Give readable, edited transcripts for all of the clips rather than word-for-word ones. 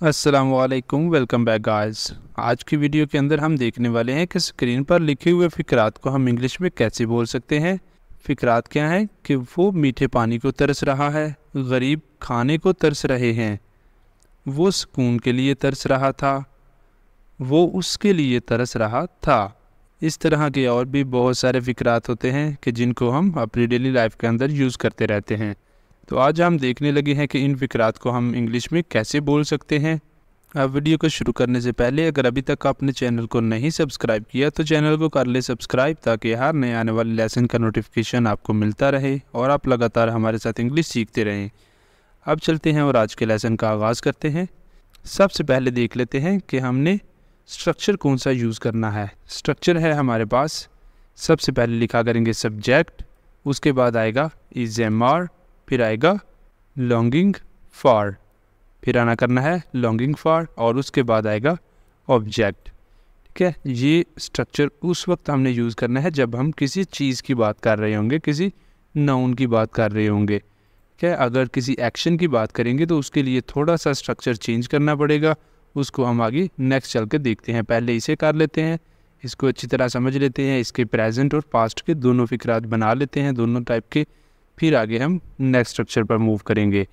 अस्सलामुअलैकुम, welcome back guys. आज की वीडियो के अंदर हम देखने वाले हैं कि स्क्रीन पर लिखे हुए फ़िक्रात को हम इंग्लिश में कैसे बोल सकते हैं। फ़िक्रात क्या हैं कि वो मीठे पानी को तरस रहा है, गरीब खाने को तरस रहे हैं, वो सुकून के लिए तरस रहा था, वो उसके लिए तरस रहा था। इस तरह के और भी बहुत सारे फ़िक्रात होते हैं कि जिनको हम अपनी डेली लाइफ के अंदर यूज़ करते रहते हैं। तो आज हम देखने लगे हैं कि इन फ़िक्रात को हम इंग्लिश में कैसे बोल सकते हैं। अब वीडियो को शुरू करने से पहले अगर अभी तक आपने चैनल को नहीं सब्सक्राइब किया तो चैनल को कर ले सब्सक्राइब, ताकि हर नए आने वाले लेसन का नोटिफिकेशन आपको मिलता रहे और आप लगातार हमारे साथ इंग्लिश सीखते रहें। अब चलते हैं और आज के लेसन का आगाज़ करते हैं। सबसे पहले देख लेते हैं कि हमने स्ट्रक्चर कौन सा यूज़ करना है। स्ट्रक्चर है हमारे पास, सबसे पहले लिखा करेंगे सब्जेक्ट, उसके बाद आएगा इज एम आर, फिर आएगा लॉन्गिंग फॉर, फिर आना करना है लॉन्गिंग फॉर और उसके बाद आएगा ऑब्जेक्ट। ठीक है, ये स्ट्रक्चर उस वक्त हमने यूज़ करना है जब हम किसी चीज़ की बात कर रहे होंगे, किसी नाउन की बात कर रहे होंगे। ठीक है, अगर किसी एक्शन की बात करेंगे तो उसके लिए थोड़ा सा स्ट्रक्चर चेंज करना पड़ेगा, उसको हम आगे नेक्स्ट चल के देखते हैं। पहले इसे कर लेते हैं, इसको अच्छी तरह समझ लेते हैं, इसके प्रेजेंट और पास्ट के दोनों फ़िक्रात बना लेते हैं, दोनों टाइप के, फिर आगे हम नेक्स्ट स्ट्रक्चर पर मूव करेंगे।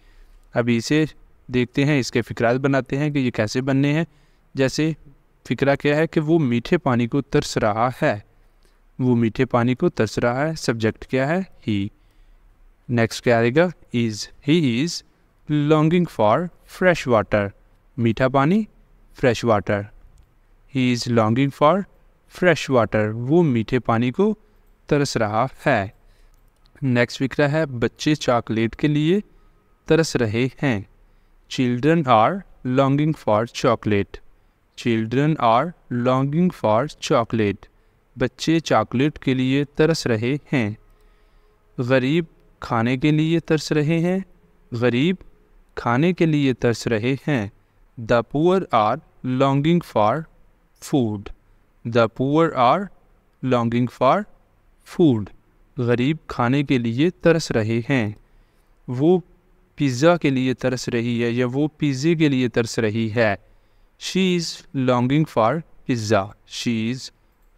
अभी इसे देखते हैं, इसके फ़िक्रात बनाते हैं कि ये कैसे बनने हैं। जैसे फ़िक्रा क्या है कि वो मीठे पानी को तरस रहा है, वो मीठे पानी को तरस रहा है। सब्जेक्ट क्या है? ही। नेक्स्ट क्या आएगा? Is. He is longing for fresh water, मीठा पानी, fresh water. He is longing for fresh water, वो मीठे पानी को तरस रहा है। नेक्स्ट फ़िक्रा है बच्चे चॉकलेट के लिए तरस रहे हैं। Children are longing for chocolate, children are longing for chocolate, बच्चे चॉकलेट के लिए तरस रहे हैं। गरीब खाने के लिए तरस रहे हैं, गरीब खाने के लिए तरस रहे हैं। The poor are longing for food, the poor are longing for food, गरीब खाने के लिए तरस रहे हैं। वो पिज़्ज़ा के लिए तरस रही है या वो पिज़्ज़े के लिए तरस रही है। She is longing for pizza, she is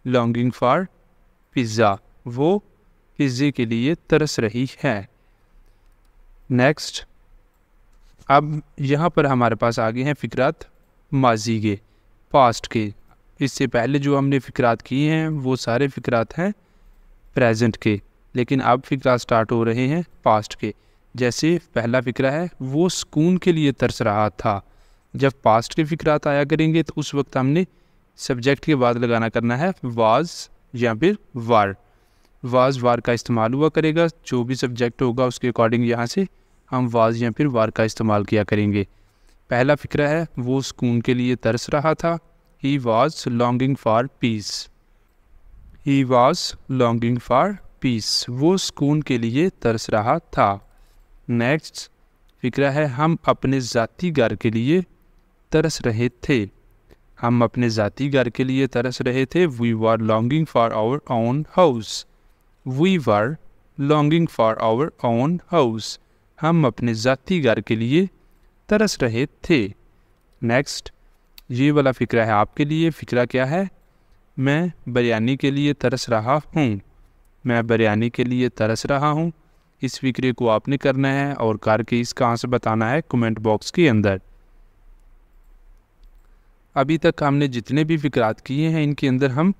longing for pizza, वो पिज़्ज़े के लिए तरस रही है। नेक्स्ट, अब यहाँ पर हमारे पास आगे हैं फ़िक्रात माजी के, पास्ट के। इससे पहले जो हमने फ़िक्रात किए हैं वो सारे फ़िक्रात हैं प्रेजेंट के, लेकिन अब फ़िक्रात स्टार्ट हो रहे हैं पास्ट के। जैसे पहला फ़िक्रा है वो सुकून के लिए तरस रहा था। जब पास्ट के फ़िक्रात आया करेंगे तो उस वक्त हमने सब्जेक्ट के बाद लगाना करना है वाज या फिर वार। वाज वार का इस्तेमाल हुआ करेगा, जो भी सब्जेक्ट होगा उसके अकॉर्डिंग यहाँ से हम वाज या फिर वार का इस्तेमाल किया करेंगे। पहला फ़िक्रा है वो सुकून के लिए तरस रहा था। He was longing for piece, he was longing for piece, वो सुकून के लिए तरस रहा था। नेक्स्ट फ़िक्रा है हम अपने ज़ाती घर के लिए तरस रहे थे, हम अपने ज़ाती घर के लिए तरस रहे थे। We were longing for our own house, we were longing for our own house, हम अपने ज़ाती घर के लिए तरस रहे थे। नेक्स्ट, ये वाला फ़िक्रा है आपके लिए। फ़िक्रा क्या है? मैं बिरयानी के लिए तरस रहा हूँ, मैं बिरयानी के लिए तरस रहा हूँ। इस फ़िक्रे को आपने करना है और करके इसका आंसर बताना है कमेंट बॉक्स के अंदर। अभी तक हमने जितने भी फ़िक्रात किए हैं इनके अंदर हम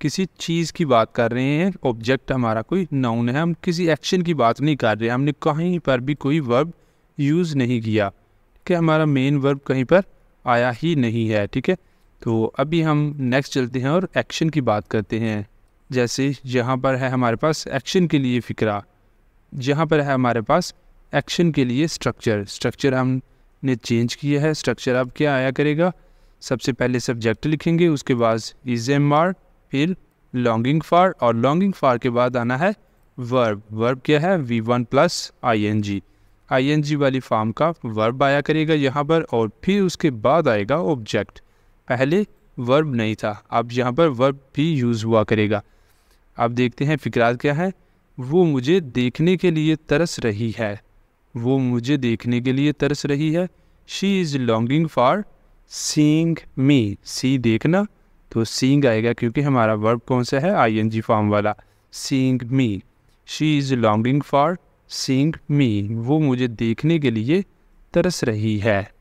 किसी चीज़ की बात कर रहे हैं, ऑब्जेक्ट हमारा कोई नाउन है, हम किसी एक्शन की बात नहीं कर रहे, हमने कहीं पर भी कोई वर्ब यूज़ नहीं किया। ठीक है, हमारा मेन वर्ब कहीं पर आया ही नहीं है। ठीक है, तो अभी हम नेक्स्ट चलते हैं और एक्शन की बात करते हैं। जैसे यहाँ पर है हमारे पास एक्शन के लिए फ़िक्रा, जहाँ पर है हमारे पास एक्शन के लिए स्ट्रक्चर। स्ट्रक्चर हमने चेंज किया है। स्ट्रक्चर अब क्या आया करेगा? सबसे पहले सब्जेक्ट लिखेंगे, उसके बाद इज एम आर, फिर लॉन्गिंग फॉर और लॉन्गिंग फॉर के बाद आना है वर्ब। वर्ब क्या है? V1 प्लस ING, ING वाली फॉर्म का वर्ब आया करेगा यहाँ पर, और फिर उसके बाद आएगा ऑब्जेक्ट। पहले वर्ब नहीं था, अब यहाँ पर वर्ब भी यूज़ हुआ करेगा। अब देखते हैं फ़िक्रात क्या है। वो मुझे देखने के लिए तरस रही है, वो मुझे देखने के लिए तरस रही है। She is longing for seeing me, see देखना, तो सीइंग आएगा क्योंकि हमारा वर्ब कौन सा है, आईएनजी फॉर्म वाला, seeing me. She is longing for seeing मी, वो मुझे देखने के लिए तरस रही है।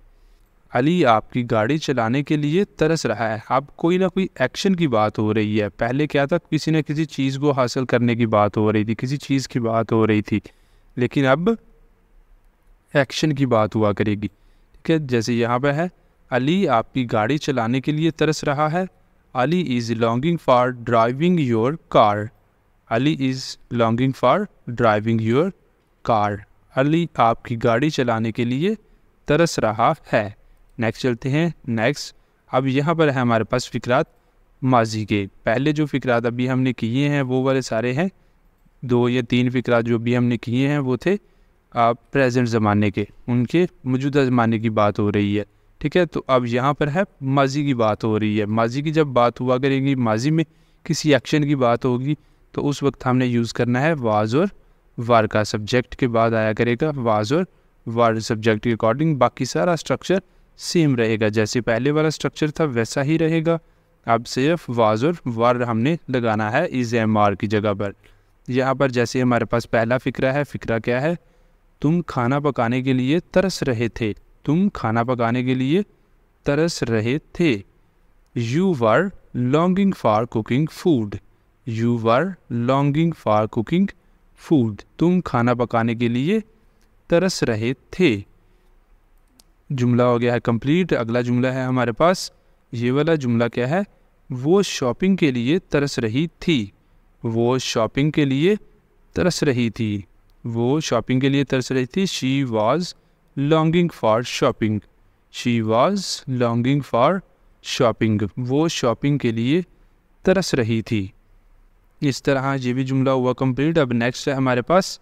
अली आपकी गाड़ी चलाने के लिए तरस रहा है। अब कोई ना कोई एक्शन की बात हो रही है। पहले क्या था, किसी न किसी चीज़ को हासिल करने की बात हो रही थी, किसी चीज़ की बात हो रही थी, लेकिन अब एक्शन की बात हुआ करेगी। ठीक है, जैसे यहाँ पे है, अली आपकी गाड़ी चलाने के लिए तरस रहा है। Ali is longing for driving your car. Ali is longing for driving your car. Ali आपकी गाड़ी चलाने के लिए तरस रहा है। नेक्स्ट चलते हैं। नेक्स्ट, अब यहाँ पर है हमारे पास फ़िक्रात माजी के। पहले जो फ़िक्रात अभी हमने किए हैं वो वाले सारे हैं, 2 या 3 फ़िक्रात जो भी हमने किए हैं वो थे प्रेजेंट ज़माने के, उनके मौजूदा ज़माने की बात हो रही है। ठीक है, तो अब यहाँ पर है माजी की बात हो रही है। माजी की जब बात हुआ करेगी, माजी में किसी एक्शन की बात होगी, तो उस वक्त हमने यूज़ करना है वाज और वार का। सब्जेक्ट के बाद आया करेगा वाज और वार, सब्जेक्ट के अकॉर्डिंग। बाकी सारा स्ट्रक्चर सेम रहेगा, जैसे पहले वाला स्ट्रक्चर था वैसा ही रहेगा। अब सिर्फ वाज और वार हमने लगाना है इज़ एम आर की जगह पर। यहाँ पर जैसे हमारे पास पहला फ़िक्रा है, फ़िक्रा क्या है, तुम खाना पकाने के लिए तरस रहे थे। तुम खाना पकाने के लिए तरस रहे थे। You were longing for cooking food. You were longing for cooking food. तुम खाना पकाने के लिए तरस रहे थे। जुमला हो गया है कंप्लीट। अगला जुमला है हमारे पास, ये वाला जुमला क्या है, वो शॉपिंग के लिए तरस रही थी। वो शॉपिंग के लिए तरस रही थी। वो शॉपिंग के लिए तरस रही थी। She was longing for shopping. She was longing for shopping. वो शॉपिंग के लिए तरस रही थी। इस तरह ये भी जुमला हुआ कंप्लीट। अब नेक्स्ट है हमारे पास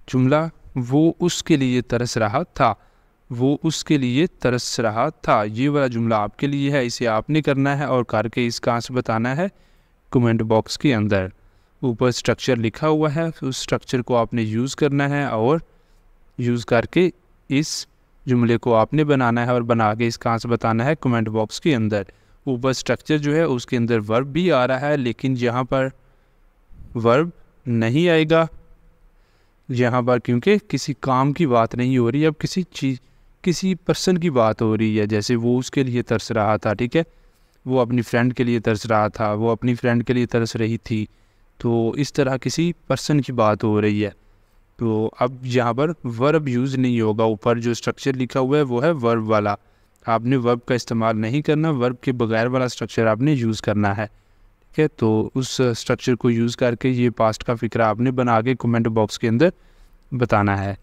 जुमला, वो उसके लिए तरस रहा था। वो उसके लिए तरस रहा था। ये वाला जुमला आपके लिए है, इसे आपने करना है और करके इसका आंसर बताना है कमेंट बॉक्स के अंदर। ऊपर स्ट्रक्चर लिखा हुआ है, उस स्ट्रक्चर को आपने यूज़ करना है और यूज़ करके इस जुमले को आपने बनाना है और बना के इसका आंसर बताना है कमेंट बॉक्स के अंदर। ऊपर स्ट्रक्चर जो है उसके अंदर वर्ब भी आ रहा है, लेकिन यहाँ पर वर्ब नहीं आएगा यहाँ पर, क्योंकि किसी काम की बात नहीं हो रही, अब किसी चीज़, किसी पर्सन की बात हो रही है। जैसे वो उसके लिए तरस रहा था, ठीक है, वो अपनी फ्रेंड के लिए तरस रहा था, वो अपनी फ्रेंड के लिए तरस रही थी, तो इस तरह किसी पर्सन की बात हो रही है। तो अब यहाँ पर वर्ब यूज़ नहीं होगा। ऊपर जो स्ट्रक्चर लिखा हुआ है वो है वर्ब वाला, आपने वर्ब का इस्तेमाल नहीं करना, वर्ब के बगैर वाला स्ट्रक्चर आपने यूज़ करना है। ठीक है, तो उस स्ट्रक्चर को यूज़ करके ये पास्ट का फ़िक्रा आपने बना के कमेंट बॉक्स के अंदर बताना है।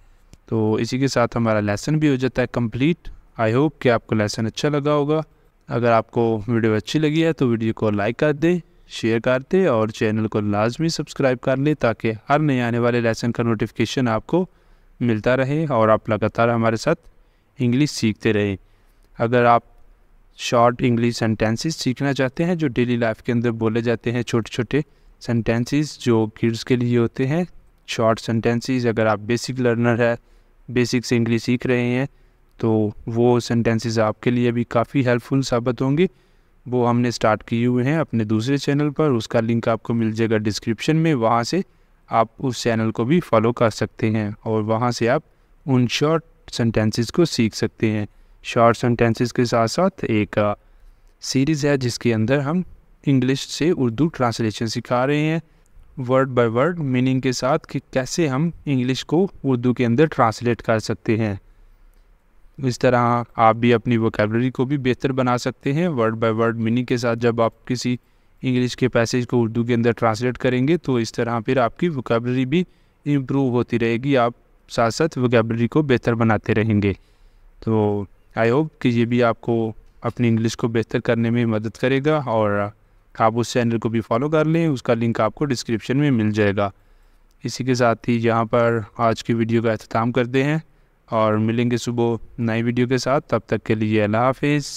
तो इसी के साथ हमारा लेसन भी हो जाता है कंप्लीट। आई होप कि आपको लेसन अच्छा लगा होगा। अगर आपको वीडियो अच्छी लगी है तो वीडियो को लाइक कर दें, शेयर कर दें और चैनल को लाजमी सब्सक्राइब कर लें, ताकि हर नए आने वाले लेसन का नोटिफिकेशन आपको मिलता रहे और आप लगातार हमारे साथ इंग्लिश सीखते रहें। अगर आप शॉर्ट इंग्लिश सेंटेंसेस सीखना चाहते हैं जो डेली लाइफ के अंदर बोले जाते हैं, छोटे छोटे सेंटेंसेस जो किड्स के लिए होते हैं, शॉर्ट सेंटेंसेस, अगर आप बेसिक लर्नर है, बेसिक से इंग्लिश सीख रहे हैं, तो वो सेंटेंसेस आपके लिए भी काफ़ी हेल्पफुल साबित होंगे। वो हमने स्टार्ट किए हुए हैं अपने दूसरे चैनल पर, उसका लिंक आपको मिल जाएगा डिस्क्रिप्शन में, वहाँ से आप उस चैनल को भी फॉलो कर सकते हैं और वहाँ से आप उन शॉर्ट सेंटेंसेस को सीख सकते हैं। शॉर्ट सेंटेंसेस के साथ साथ एक सीरीज़ है जिसके अंदर हम इंग्लिश से उर्दू ट्रांसलेशन सिखा रहे हैं, वर्ड बाय वर्ड मीनिंग के साथ, कि कैसे हम इंग्लिश को उर्दू के अंदर ट्रांसलेट कर सकते हैं। इस तरह आप भी अपनी वोकैबलरी को भी बेहतर बना सकते हैं वर्ड बाय वर्ड मीनिंग के साथ। जब आप किसी इंग्लिश के पैसेज को उर्दू के अंदर ट्रांसलेट करेंगे तो इस तरह फिर आपकी वोकैबलरी भी इम्प्रूव होती रहेगी, आप साथ साथ वोकैबलरी को बेहतर बनाते रहेंगे। तो आई होप कि ये भी आपको अपनी इंग्लिश को बेहतर करने में मदद करेगा और आप उस चैनल को भी फॉलो कर लें, उसका लिंक आपको डिस्क्रिप्शन में मिल जाएगा। इसी के साथ ही यहाँ पर आज की वीडियो का अख्ताम करते हैं और मिलेंगे सुबह नई वीडियो के साथ। तब तक के लिए अल्लाह हाफिज़।